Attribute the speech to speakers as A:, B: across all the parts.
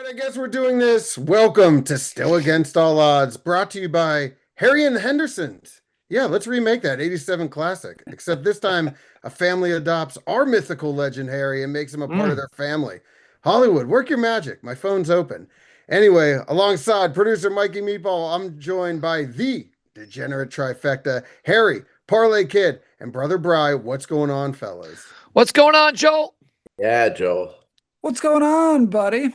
A: I guess we're doing this. Welcome to Still Against All Odds, brought to you by Harry and the Hendersons. Yeah, let's remake that 87 classic, except this time a family adopts our mythical legend Harry and makes him a part of
B: Mm.
A: their family. Hollywood, work your magic. My phone's open. Anyway, alongside producer Mikey Meatball, I'm joined by the degenerate trifecta, Harry, Parlay Kid, and Brother Bry. What's going on, fellas?
B: What's going on, Joel?
C: Yeah, Joel.
D: What's going on, buddy?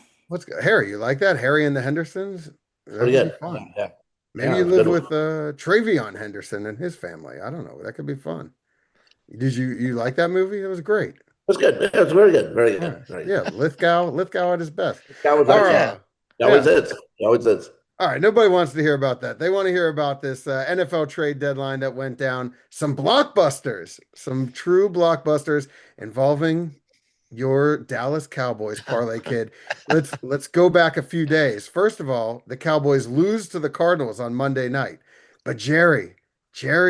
A: Harry, you like that? Harry and the Hendersons? That
C: Pretty
A: could be
C: good. Yeah,
A: fun.
C: yeah.
A: Maybe
C: Yeah,
A: you
C: it was a
A: live
C: good one.
A: with Travion Henderson and his family. I don't know. That could be fun. Did you like that movie? It was great.
C: It was good. Yeah, it was very good. Very
A: All
C: good.
A: right.
C: Very
A: Yeah,
C: good.
A: Lithgow at his best.
C: That was
A: All
C: excellent.
B: Yeah.
A: right.
C: He always
A: Yeah.
C: is. He always is.
A: All right. Nobody wants to hear about that. They want to hear about this NFL trade deadline that went down. Some blockbusters, some true blockbusters involving your Dallas Cowboys, Parlay Kid. Let's go back a few days. First of all, the Cowboys lose to the Cardinals on Monday night. But Jerry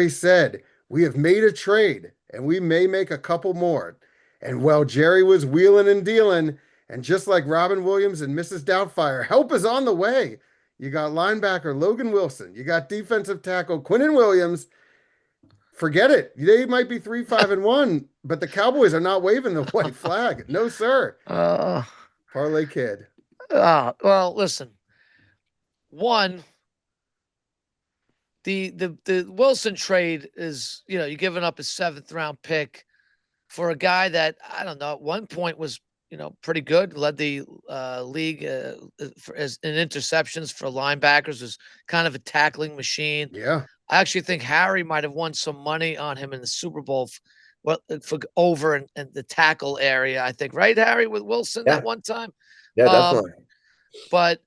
A: said, "We have made a trade and we may make a couple more." And while Jerry was wheeling and dealing, and just like Robin Williams and Mrs. Doubtfire, help is on the way. You got linebacker Logan Wilson, you got defensive tackle Quinnen Williams. Forget it. They might be 3-5-1, but the Cowboys are not waving the white flag. No, sir.
B: Uh,
A: Parlay Kid.
B: well, listen. One, the Wilson trade is, you're giving up a seventh round pick for a guy that I don't know at one point was pretty good, led the league in interceptions for linebackers, was kind of a tackling machine.
A: Yeah.
B: I actually think Harry might have won some money on him in the Super Bowl for over in the tackle area, I think, right, Harry, with Wilson
C: Yeah.
B: that one time.
C: Yeah,
B: Um,
C: definitely.
B: But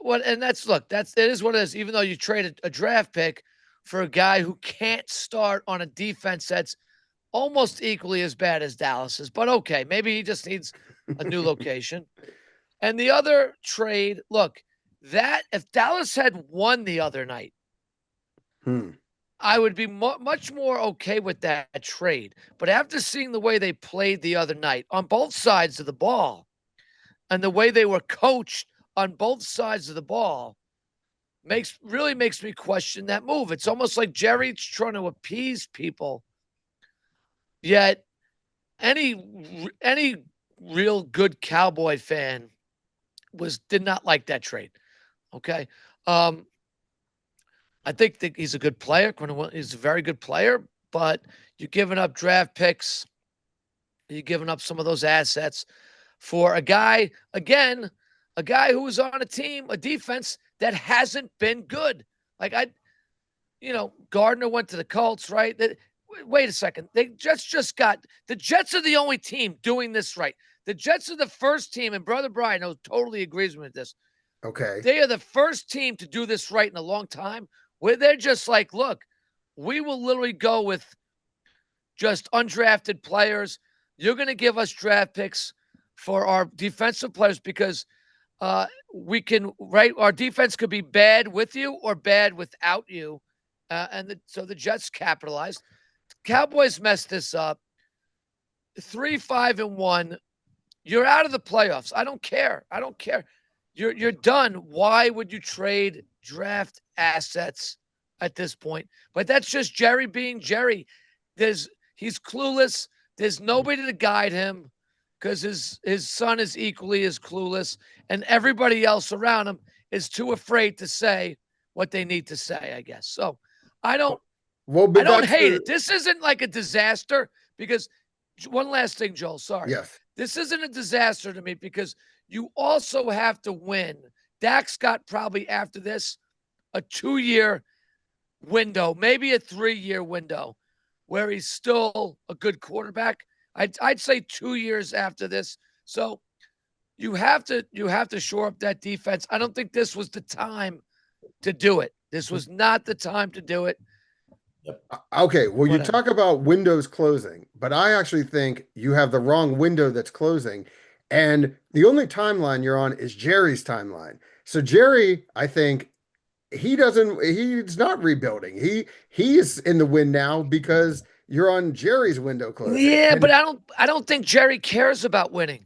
B: it is what it is. Even though you traded a draft pick for a guy who can't start on a defense that's almost equally as bad as Dallas's, but okay, maybe he just needs a new location. And the other trade, look, that if Dallas had won the other night, I would be much more okay with that trade. But after seeing the way they played the other night on both sides of the ball and the way they were coached on both sides of the ball, really makes me question that move. It's almost like Jerry's trying to appease people. Yet any real good Cowboy fan did not like that trade. Okay. I think that he's a good player. He's a very good player, but you're giving up draft picks. You're giving up some of those assets for a guy, again, a guy who was on a team, a defense that hasn't been good. Like Gardner went to the Colts, right? Wait a second. The Jets are the only team doing this right. The Jets are the first team, and Brother Brian totally agrees with this.
A: Okay.
B: They are the first team to do this right in a long time, where they're just like, look, we will literally go with just undrafted players. You're going to give us draft picks for our defensive players because we can, right? Our defense could be bad with you or bad without you. So the Jets capitalized. Cowboys messed this up. 3-5-1. You're out of the playoffs. I don't care. You're done. Why would you trade draft assets at this point? But that's just Jerry being Jerry. He's clueless. There's nobody to guide him because his son is equally as clueless, and everybody else around him is too afraid to say what they need to say, I guess. So I don't hate it. This isn't like a disaster because one last thing, Joel, sorry.
A: Yes.
B: This isn't a disaster to me because you also have to win. Dak's got probably after this a 2-year window, maybe a 3-year window where he's still a good quarterback. I'd say 2 years after this. So you have to shore up that defense. I don't think this was the time to do it. This was not the time to do it.
A: Okay, well, you
B: Whatever.
A: talk about windows closing, but I actually think you have the wrong window that's closing. And the only timeline you're on is Jerry's timeline. So Jerry, I think he's not rebuilding. He's in the win now because you're on Jerry's window closing.
B: Yeah,
A: And
B: but I don't think Jerry cares about winning.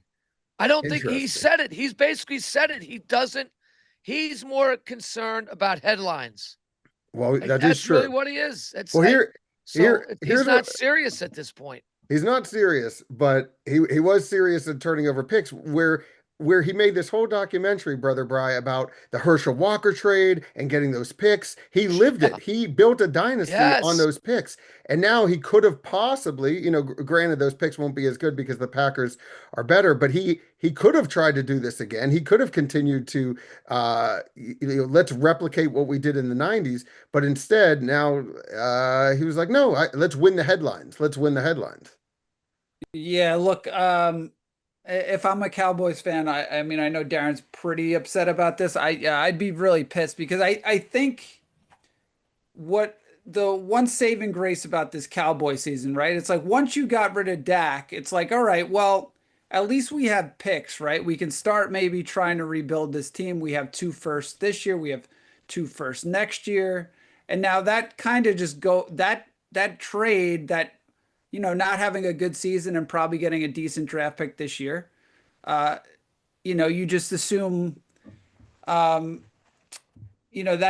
B: I don't think he
A: Interesting.
B: said it. He's basically said it. He doesn't. He's more concerned about headlines.
A: Well,
B: Like
A: that is
B: that's really
A: true.
B: what he is. It's
A: Well,
B: so he's
A: here's
B: not
A: what
B: serious at this point.
A: he's not serious, but he was serious in turning over picks where he made this whole documentary, Brother Bry, about the Herschel Walker trade and getting those picks. He lived
B: Yeah.
A: it. He built a dynasty on
B: Yes.
A: those picks. And now he could have possibly, granted those picks won't be as good because the Packers are better, but he could have tried to do this again. He could have continued to let's replicate what we did in the 90s, but instead now he was like, no, let's win the headlines. Let's win the headlines.
D: Yeah, look, if I'm a Cowboys fan, I mean, I know Darren's pretty upset about this. I'd be really pissed because I think what the one saving grace about this Cowboy season, right? It's like once you got rid of Dak, it's like, all right, well, at least we have picks, right? We can start maybe trying to rebuild this team. We have two firsts this year, we have two firsts next year. And now that kind of just go that trade that not having a good season and probably getting a decent draft pick this year. Uh, you just assume that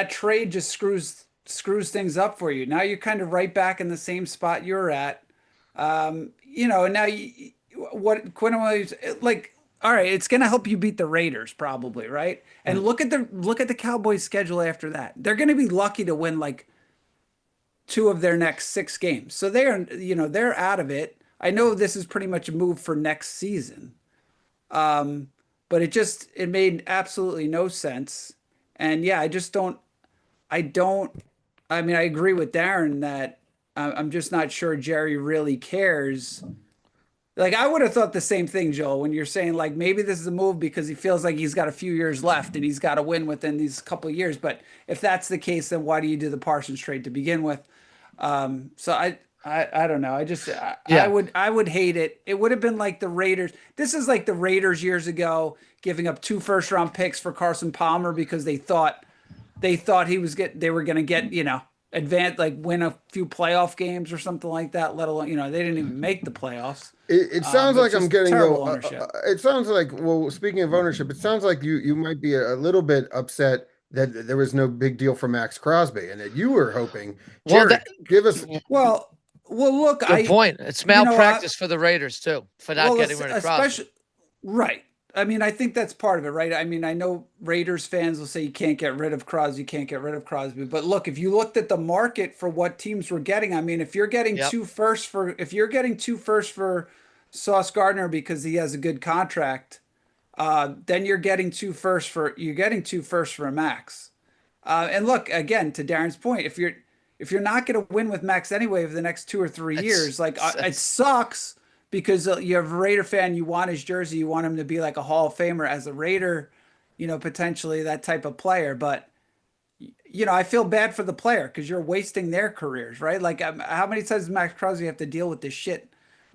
D: trade just screws things up for you. Now you're kind of right back in the same spot you're at. And now what Quinn Williams like. All right, it's going to help you beat the Raiders probably, right? And look at the Cowboys schedule after that. They're going to be lucky to win like two of their next six games. So they're out of it. I know this is pretty much a move for next season. But it made absolutely no sense. And yeah, I don't, I mean, I agree with Darren that I'm just not sure Jerry really cares. Like, I would have thought the same thing, Joel, when you're saying, like, maybe this is a move because he feels like he's got a few years left and he's got to win within these couple of years. But if that's the case, then why do you do the Parsons trade to begin with? So I don't know.
B: Yeah.
D: I would hate it. It would have been like the Raiders. This is like the Raiders years ago, giving up two first round picks for Carson Palmer because they thought they were going to get, advance, like win a few playoff games or something like that, let alone, they didn't even make the playoffs.
A: It sounds
D: But
A: like I'm
D: just
A: getting
D: terrible
A: though.
D: ownership.
A: It sounds like, well, speaking of ownership, it sounds like you might be a little bit upset that there was no big deal for Max Crosby and that you were hoping,
B: Well,
A: Jerry, give us.
D: Well, look,
B: good point. It's
D: you know, I,
B: malpractice for the Raiders too for not
D: well,
B: getting rid of Crosby.
D: especially, right. I mean, I think that's part of it, right? I mean, I know Raiders fans will say you can't get rid of Crosby, you can't get rid of Crosby. But look, if you looked at the market for what teams were getting, I mean,
B: Yep.
D: if you're getting two firsts for Sauce Gardner because he has a good contract, then you're getting two firsts for a max. And look, again, to Darren's point, if you're not going to win with Max anyway for the next 2 or 3 years, like it sucks because you have a Raider fan, you want his jersey, you want him to be like a Hall of Famer as a Raider, potentially that type of player. But I feel bad for the player because you're wasting their careers, right? Like, how many times does Max Crosby have to deal with this shit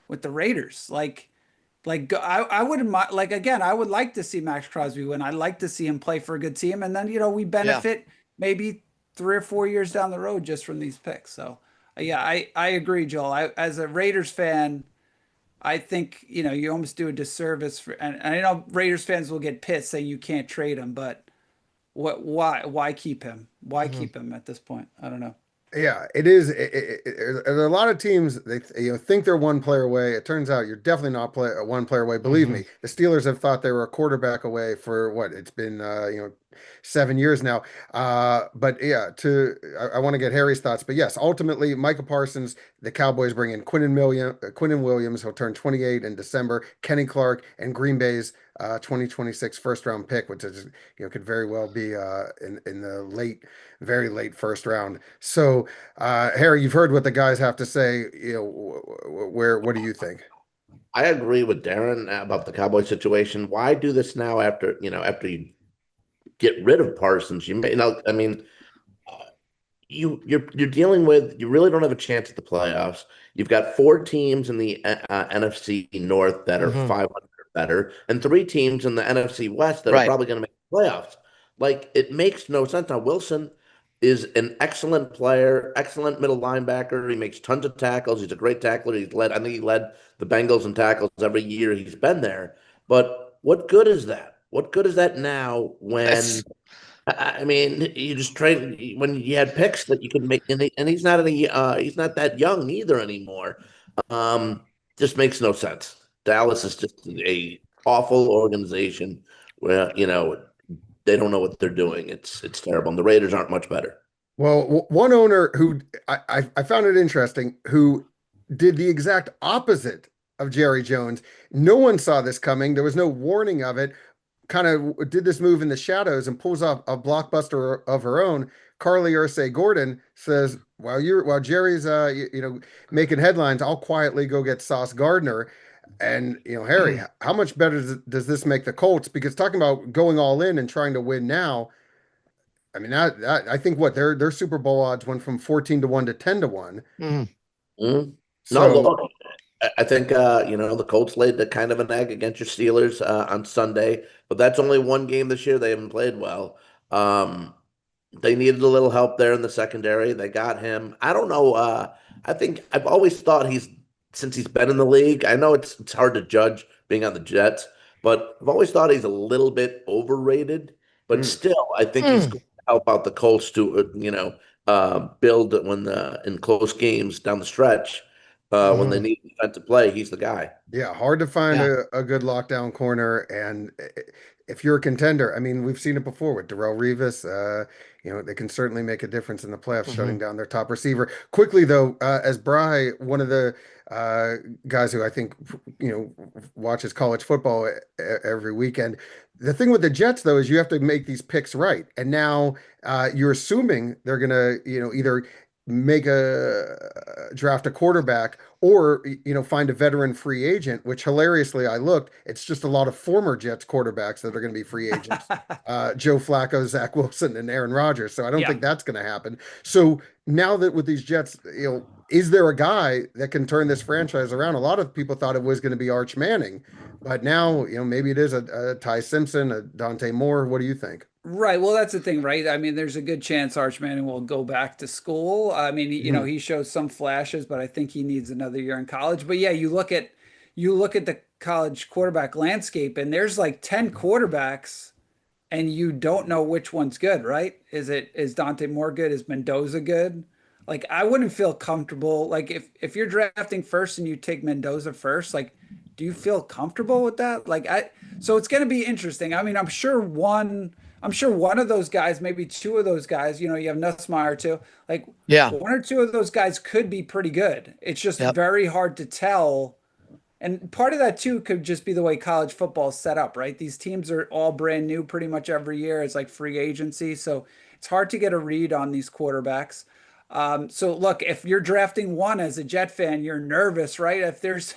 D: with the Raiders? I wouldn't mind, like, again, I would like to see Max Crosby win. I'd like to see him play for a good team. And then, we
B: Yeah.
D: benefit maybe 3 or 4 years down the road just from these picks. So, yeah, I agree, Joel. As a Raiders fan, I think, you almost do a disservice and I know Raiders fans will get pissed saying you can't trade him, but why keep him? Why
B: Mhm.
D: keep him at this point? I don't know.
A: Yeah, it is. There are a lot of teams they think they're one player away. It turns out you're definitely not one player away. Believe
B: Mhm.
A: me, the Steelers have thought they were a quarterback away for what it's been 7 years now. But yeah, I want to get Harry's thoughts. But yes, ultimately, Micah Parsons, the Cowboys bring in Quinnen Williams. He'll turn 28 in December. Kenny Clark and Green Bay's 2026 first round pick, which is could very well be in the very late first round. So, Harry, you've heard what the guys have to say. What do you think?
C: I agree with Darren about the Cowboy situation. Why do this now after you get rid of Parsons? I mean, you're dealing with, you really don't have a chance at the playoffs. You've got four teams in the NFC North that are
B: Mhm.
C: 500 or better, and three teams in the NFC West that are
B: Right.
C: probably going to make the playoffs. Like, it makes no sense. Now, Wilson is an excellent player, excellent middle linebacker. He makes tons of tackles. He's a great tackler. I think he led the Bengals in tackles every year he's been there. But what good is that? What good is that now
B: That's
C: when I mean, you just trade when you had picks that you could make, and he's not that young either anymore. Um, just makes no sense. Dallas is just a awful organization where they don't know what they're doing. It's terrible. And the Raiders aren't much better.
A: Well, one owner who I found it interesting, who did the exact opposite of Jerry Jones. No one saw this coming. There was no warning of it. Kind of did this move in the shadows and pulls off a blockbuster of her own. Carly Ursay Gordon says, while Jerry's making headlines, I'll quietly go get Sauce Gardner. And Harry, how much better does this make the Colts? Because talking about going all in and trying to win now, I mean that I think what their Super Bowl odds went from 14 to 1 to 10 to 1.
B: mm,
C: Mhm. No,
A: So,
C: look, I think the Colts laid the kind of an egg against your Steelers on Sunday, but that's only one game this year. They haven't played well. Um, they needed a little help there in the secondary. They got him. I don't know. I think I've always thought since he's been in the league. I know it's hard to judge being on the Jets, but I've always thought he's a little bit overrated. But
A: mm,
C: still, I think he's
B: mm.
C: going to help out the Colts to build when in close games down the stretch when they
B: Mhm.
C: need defensive play. He's the guy.
A: yeah, hard to find
B: Yeah.
A: a good lockdown corner. And if you're a contender, I mean, we've seen it before with Darrell Revis. They can certainly make a difference in the playoffs, shutting
B: Mhm.
A: down their top receiver. Quickly, though, as Bry, one of the uh, guys who I think, watches college football every weekend. The thing with the Jets, though, is you have to make these picks right. And now you're assuming they're going to, either make a draft a quarterback or find a veteran free agent, which hilariously I looked, it's just a lot of former Jets quarterbacks that are going to be free agents. Joe Flacco, Zach Wilson, and Aaron Rodgers. So I don't
D: Yeah.
A: think that's going to happen. So now that with these Jets, is there a guy that can turn this franchise around? A lot of people thought it was going to be Arch Manning, but now maybe it is a Ty Simpson, a Dante Moore. What do you think?
D: Right. Well, that's the thing, right? I mean, there's a good chance Arch Manning will go back to school. I mean,
A: Mhm.
D: he shows some flashes, but I think he needs another year in college. But yeah, you look at the college quarterback landscape, and there's like 10 quarterbacks, and you don't know which one's good, right? Is Dante Moore good? Is Mendoza good? Like, I wouldn't feel comfortable. Like, if you're drafting first and you take Mendoza first, like, do you feel comfortable with that? So it's going to be interesting. I mean, I'm sure one of those guys, maybe two of those guys, you have Nussmeier too. Like,
B: Yeah.
D: one or two of those guys could be pretty good. It's just
B: Yep.
D: very hard to tell. And part of that too could just be the way college football is set up, right? These teams are all brand new pretty much every year. It's like free agency. So it's hard to get a read on these quarterbacks. So look, if you're drafting one as a Jet fan, you're nervous, right? If there's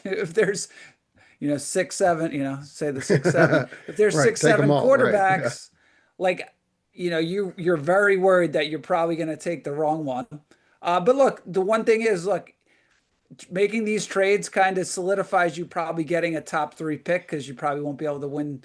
D: 6, 7, say the 6, 7. If there's
A: Right,
D: six,
A: take them
D: seven
A: all. Right. Yeah.
D: quarterbacks, like you're very worried that you're probably going to take the wrong one. But look, the one thing is, look, making these trades kind of solidifies you probably getting a top 3 pick because you probably won't be able to win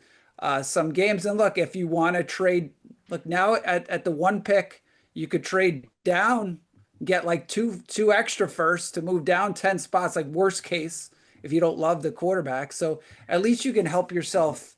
D: some games. And look, if you want to trade, look now at the 1 pick, you could trade down, get like two extra firsts to move down 10 spots, like worst case if you don't love the quarterback. So at least you can help yourself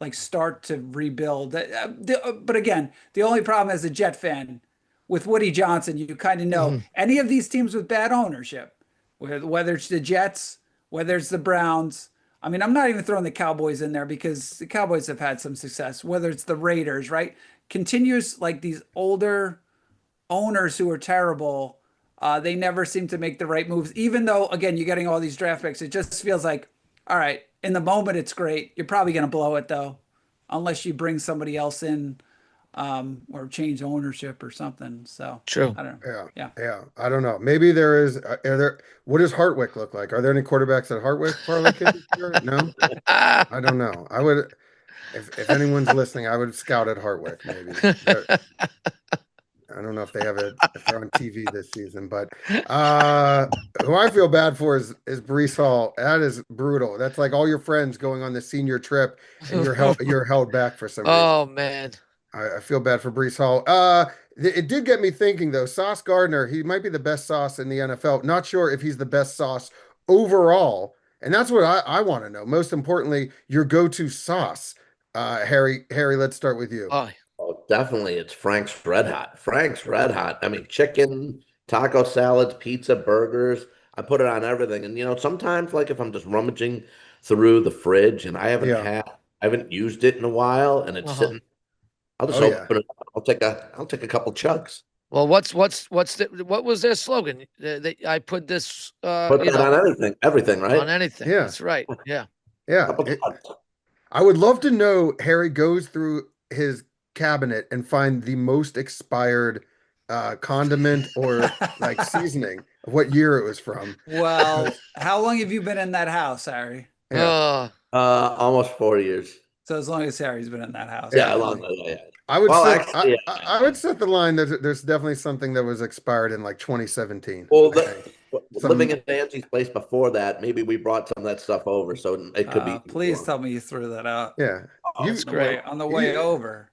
D: like start to rebuild. But again, the only problem as a Jet fan with Woody Johnson, you kind of know
B: Mhm.
D: any of these teams with bad ownership, whether it's the Jets, whether it's the Browns. I mean, I'm not even throwing the Cowboys in there because the Cowboys have had some success, whether it's the Raiders, right? Continuous, like these older owners who are terrible, they never seem to make the right moves. Even though, again, you're getting all these draft picks, it just feels like, all right, in the moment, it's great. You're probably going to blow it though, unless you bring somebody else in or change ownership or something. So
B: True.
D: I don't know.
A: Yeah,
D: Yeah.
A: yeah. I don't know. Maybe there is. Are there? What does Hartwick look like? Are there any quarterbacks at Hartwick Parlay Kid this year? No, I don't know. I would, if anyone's listening, I would scout at Hartwick. Maybe. I don't know if they have it if they're on TV this season, but uh, who I feel bad for is Brees Hall. That is brutal. That's like all your friends going on the senior trip, and you're held back for some reason.
B: Oh man.
A: I feel bad for Brees Hall. It did get me thinking though. Sauce Gardner, he might be the best sauce in the NFL. Not sure if he's the best sauce overall And that's what I want to know. Most importantly, your go-to sauce. Harry, let's start with you.
B: Oh,
C: Oh, definitely. It's Frank's Red Hot. Frank's Red Hot. I mean, chicken, taco salads, pizza, burgers. I put it on everything. And sometimes like if I'm just rummaging through the fridge and
A: Yeah.
C: I haven't used it in a while and it's
B: uh-huh.
C: sitting, I'll just
A: Oh yeah.
C: open it up. I'll take a couple chugs.
B: Well, what was their slogan? I put this,
C: Put that on everything,
B: on
C: right?
B: anything.
A: Yeah.
B: That's right. Yeah.
A: Yeah.
C: Couple chugs.
A: I would love to know Harry goes through his cabinet and find the most expired condiment or like seasoning of what year it was from.
D: Well, how long have you been in that house, Harry?
A: Yeah.
C: Almost 4 years.
D: So as long as Harry's been in that house,
A: Yeah.
C: Yeah,
D: definitely.
C: yeah.
A: I would
C: Well,
A: set
C: actually,
A: I would set the line that there's definitely something that was expired in like 2017,
C: well,
A: I think.
C: living
A: Some
C: in Nancy's place before that, maybe we brought some of that stuff over, so it could be.
D: Please tell me you threw that out
A: yeah.
C: Oh,
B: That's
A: You
B: great.
D: on the way
A: you
D: over.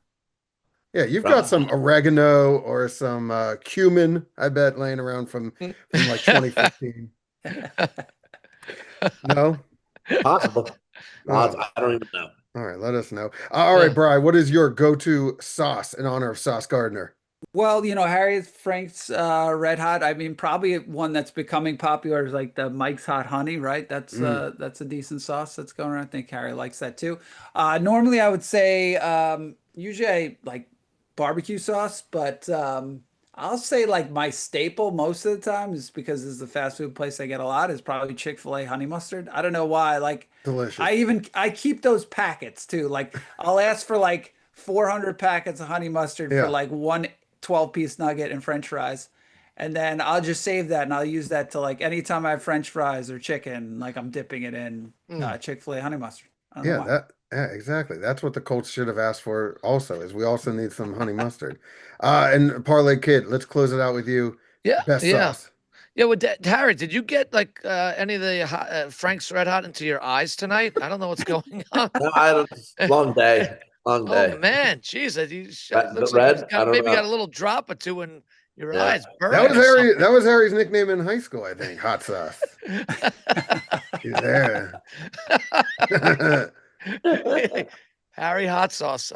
A: yeah, you've got
C: probably
A: some oregano or some cumin, I bet, laying around from like 2015. No?
C: possible.
A: Oh,
C: I don't even know.
A: all right, let us know. All right, Bri, what is your go-to sauce in honor of Sauce Gardner?
D: Well, Harry Frank's Red Hot. I mean, probably one that's becoming popular is like the Mike's Hot Honey, right?
A: Mm,
D: That's a decent sauce that's going around. I think Harry likes that too. Normally, I would say usually I like barbecue sauce, but I'll say like my staple most of the time is because this is the fast food place I get a lot is probably Chick-fil-A honey mustard. I don't know why. Like
A: delicious.
D: I keep those packets too. Like I'll ask for like 400 packets of honey mustard for
A: Yeah.
D: like one 12-piece nugget and French fries. And then I'll just save that and I'll use that to like anytime I have French fries or chicken, like I'm dipping it in
B: Mm.
D: Chick-fil-A honey mustard. I don't know
A: Yeah,
D: why.
A: yeah, exactly. That's what the Colts should have asked for also, is we also need some honey mustard. And Parlay Kid, let's close it out with you.
B: Yeah.
A: Best
B: Yeah.
A: sauce.
B: Yeah. Well, Harry, did you get like any of the Frank's Red Hot into your eyes tonight? I don't know what's going on.
C: No, I don't. Long day. Long
B: Oh
C: day.
B: man, jeez, it
C: The
B: looks like he's
C: red? I
B: got
C: don't
B: maybe got
C: know.
B: a little drop or two in your
C: Yeah.
B: eyes, burning or
A: That was Harry's nickname in high school, I think. Hot sauce. He's there.
B: Harry hot sauce.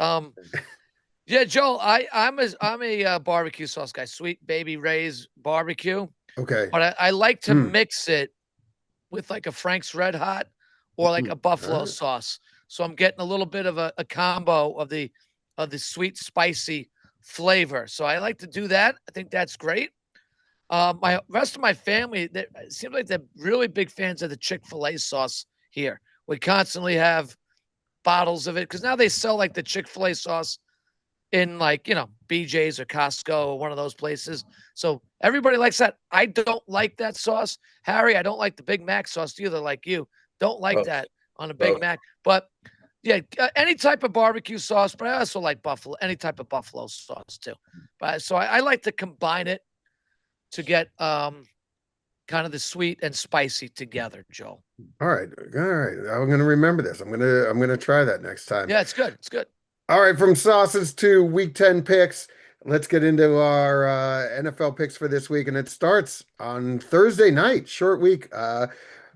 B: Yeah, Joel, I'm a barbecue sauce guy, Sweet Baby Ray's barbecue,
A: Okay.
B: but I like to
A: Mm.
B: mix it with like a Frank's Red Hot or like a buffalo
A: Alright.
B: sauce. So I'm getting a little bit of a combo of the sweet spicy flavor. So I like to do that. I think that's great. My rest of my family, it seems like they're really big fans of the Chick-fil-A sauce here. We constantly have bottles of it because now they sell like the Chick-fil-A sauce in like, BJ's or Costco or one of those places. So everybody likes that. I don't like that sauce. Harry, I don't like the Big Mac sauce either, like you. Don't like
C: Gross.
B: that on a Big
C: Gross.
B: Mac. But yeah, any type of barbecue sauce, but I also like any type of buffalo sauce too. But so I like to combine it to get kind of the sweet and spicy together, Joe.
A: All right. All right. I'm gonna remember this. I'm gonna try that next time.
B: Yeah, it's good. It's good.
A: All right, from sauces to week 10 picks. Let's get into our NFL picks for this week. And it starts on Thursday night, short week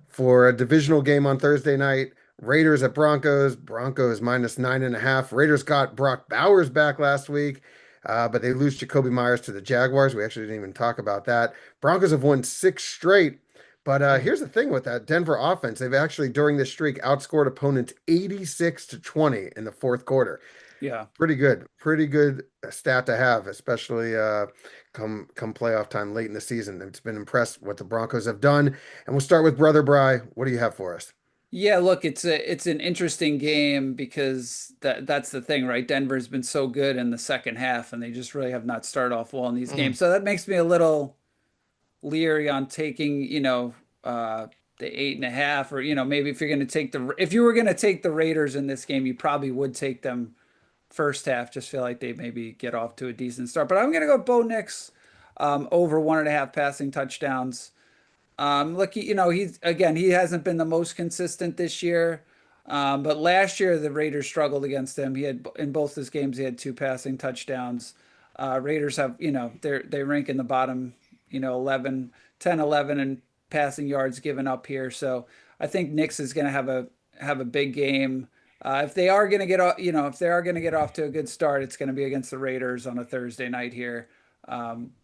A: for a divisional game on Thursday night. Raiders at Broncos. Broncos minus 9.5. Raiders got Brock Bowers back last week, but they lose Jacoby Myers to the Jaguars. We actually didn't even talk about that. Broncos have won 6 straight. But here's the thing with that Denver offense. They've actually, during this streak, outscored opponents 86-20 in the fourth quarter.
D: Yeah.
A: Pretty good stat to have, especially come playoff time late in the season. It's been impressed what the Broncos have done. And we'll start with Brother Bry. What do you have for us?
D: Yeah, look, it's an interesting game because that's the thing, right? Denver's been so good in the second half, and they just really have not started off well in these
B: Mhm.
D: games. So that makes me a little leery on taking, the 8.5, or maybe if you were gonna take the Raiders in this game, you probably would take them first half. Just feel like they maybe get off to a decent start. But I'm gonna go Bo Nix over 1.5 passing touchdowns. Look, he hasn't been the most consistent this year. But last year the Raiders struggled against him. He had in both his games he had 2 passing touchdowns. Raiders have, they rank in the bottom, 11, 10, 11 in passing yards given up here. So I think Knicks is going to have a big game. If they are going to get off, if they are going to get off to a good start, it's going to be against the Raiders on a Thursday night here.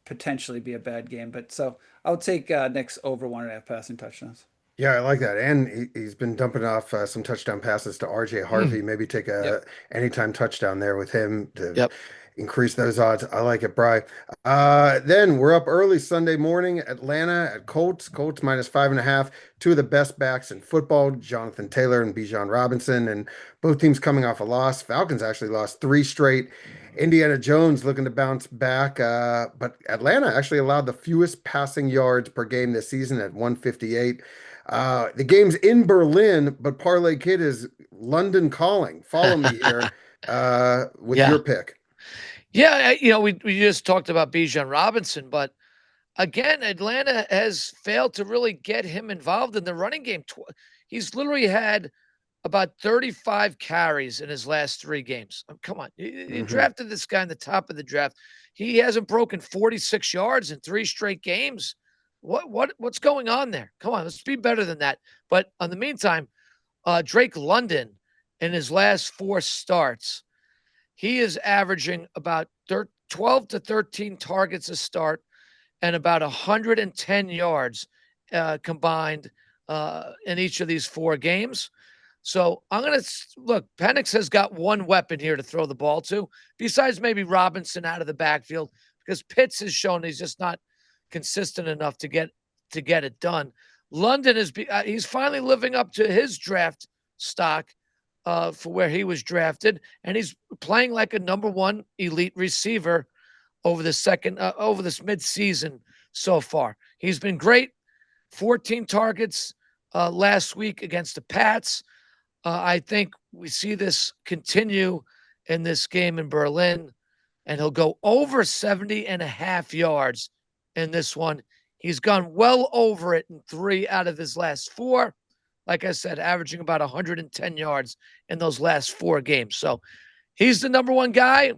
D: Potentially be a bad game, but so I'll take Knicks over 1.5 passing touchdowns.
A: Yeah, I like that. And he's been dumping off some touchdown passes to RJ Harvey. Maybe take a
D: Yep.
A: anytime touchdown there with him to
B: Yep.
A: increase those odds. I like it, Bry. Then we're up early Sunday morning. Atlanta at Colts. Colts minus 5.5. Two of the best backs in football, Jonathan Taylor and Bijan Robinson, and both teams coming off a loss. Falcons actually lost three straight. Indiana Jones looking to bounce back, but Atlanta actually allowed the fewest passing yards per game this season at 158. The game's in Berlin, but Parlay Kid is London calling. Follow me here with
B: Yeah.
A: your pick.
B: Yeah, we just talked about Bijan Robinson, but again, Atlanta has failed to really get him involved in the running game. He's literally had about 35 carries in his last 3 games. Come on. You drafted this guy in the top of the draft. He hasn't broken 46 yards in 3 straight games. What's going on there? Come on, let's be better than that. But in the meantime, Drake London in his last 4 starts, he is averaging about 12 to 13 targets a start and about 110 yards combined in each of these 4 games. So I'm going to look, Penix has got one weapon here to throw the ball to, besides maybe Robinson out of the backfield, because Pitts has shown he's just not consistent enough to get it done. London he's finally living up to his draft stock for where he was drafted, and he's playing like a number 1 elite receiver over this midseason so far. He's been great. 14 targets last week against the Pats. I think we see this continue in this game in Berlin, and he'll go over 70.5 yards in this one. He's gone well over it in 3 out of his last 4. Like I said, averaging about 110 yards in those last 4 games. So he's the number 1 guy,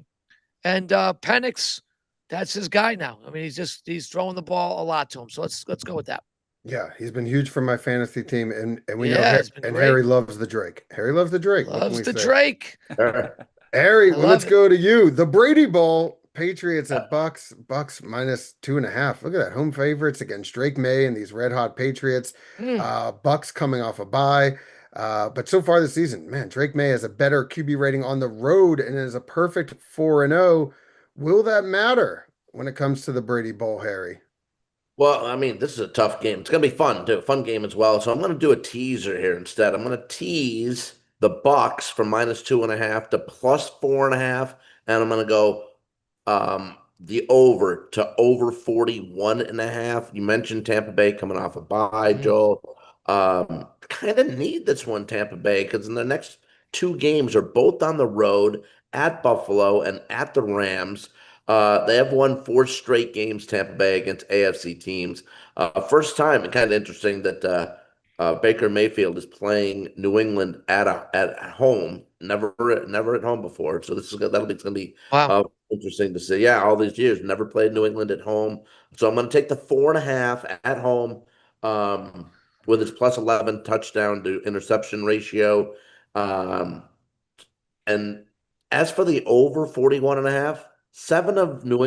B: and Penix, that's his guy now. I mean, he's throwing the ball a lot to him. So let's go with that.
A: Yeah, he's been huge for my fantasy team, and we know
B: Yeah, it's been
A: and
B: great.
A: Harry loves the Drake. Harry loves the Drake. What can
B: Loves
A: we
B: the
A: say?
B: Drake.
A: Harry,
B: I
A: well, let's
B: love it.
A: go to you. The Brady Bowl. Patriots at Bucks minus 2.5. Look at that. Home favorites against Drake May and these red hot Patriots. Bucks coming off a bye. But so far this season, man, Drake May has a better QB rating on the road and is a perfect 4-0. Will that matter when it comes to the Brady Bowl, Harry?
C: Well, I mean, this is a tough game. It's going to be fun, too. Fun game as well. So I'm going to do a teaser here instead. I'm going to tease the Bucks from minus 2.5 to plus 4.5. And I'm going to go the over to over 41.5. You mentioned Tampa Bay coming off a bye, Joel. Kind of need this one, Tampa Bay, because in the next 2 games are both on the road at Buffalo and at the Rams. They have won 4 straight games, Tampa Bay, against AFC teams. First time, and kind of interesting that Baker Mayfield is playing New England at home, never at home before. So it's going to be
B: Wow.
C: interesting to see. Yeah, all these years, never played New England at home. So I'm going to take the 4.5 at home with its plus 11 touchdown to interception ratio. And as for the over 41.5, 7 of the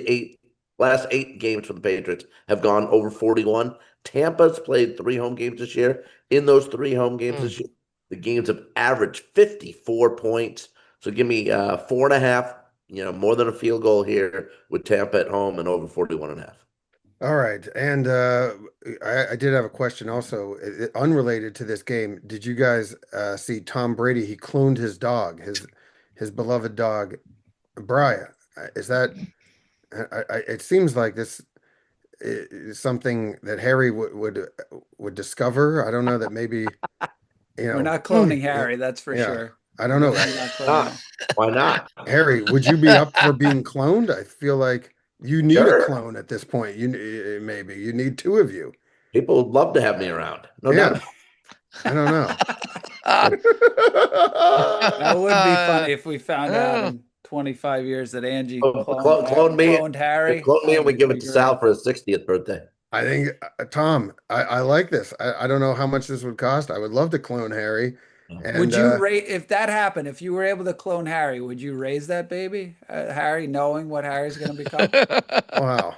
C: 8 last 8 games for the Patriots have gone over 41. Tampa's played 3 home games this year. In those 3 home games this year, the games have averaged 54 points. So give me 4.5, more than a field goal here with Tampa at home and over 41.5.
A: All right. And I did have a question also, unrelated to this game. Did you guys see Tom Brady? He cloned his dog, his beloved dog, Brian. Is that, it seems like this is something that Harry would discover. I don't know that maybe,
D: We're not cloning Harry,
A: yeah,
D: that's for
A: yeah.
D: sure.
A: I don't know.
D: Definitely not cloning him.
C: Why not?
A: Harry, would you be up for being cloned? I feel like you need a
C: Sure.
A: clone at this point. Maybe you need 2 of you.
C: People would love to have me around. No
A: Yeah.
C: doubt.
A: I don't know.
D: That would be funny if we found out in 25 years that Angie
C: Clone me.
D: cloned Harry.
C: Clone me and we
D: That'd
C: give
D: be
C: it to
D: great.
C: Sal for his 60th birthday.
A: I think Tom, I like this. I don't know how much this would cost. I would love to clone Harry.
D: Would
A: And
D: you rate if that happened? If you were able to clone Harry, would you raise that baby, Harry, knowing what Harry's going to become?
A: wow.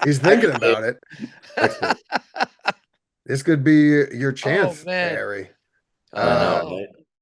A: He's thinking about it.
C: Excellent.
A: This could be your
B: Oh
A: chance,
B: man.
A: Harry.
C: I know,
B: Oh.
C: right?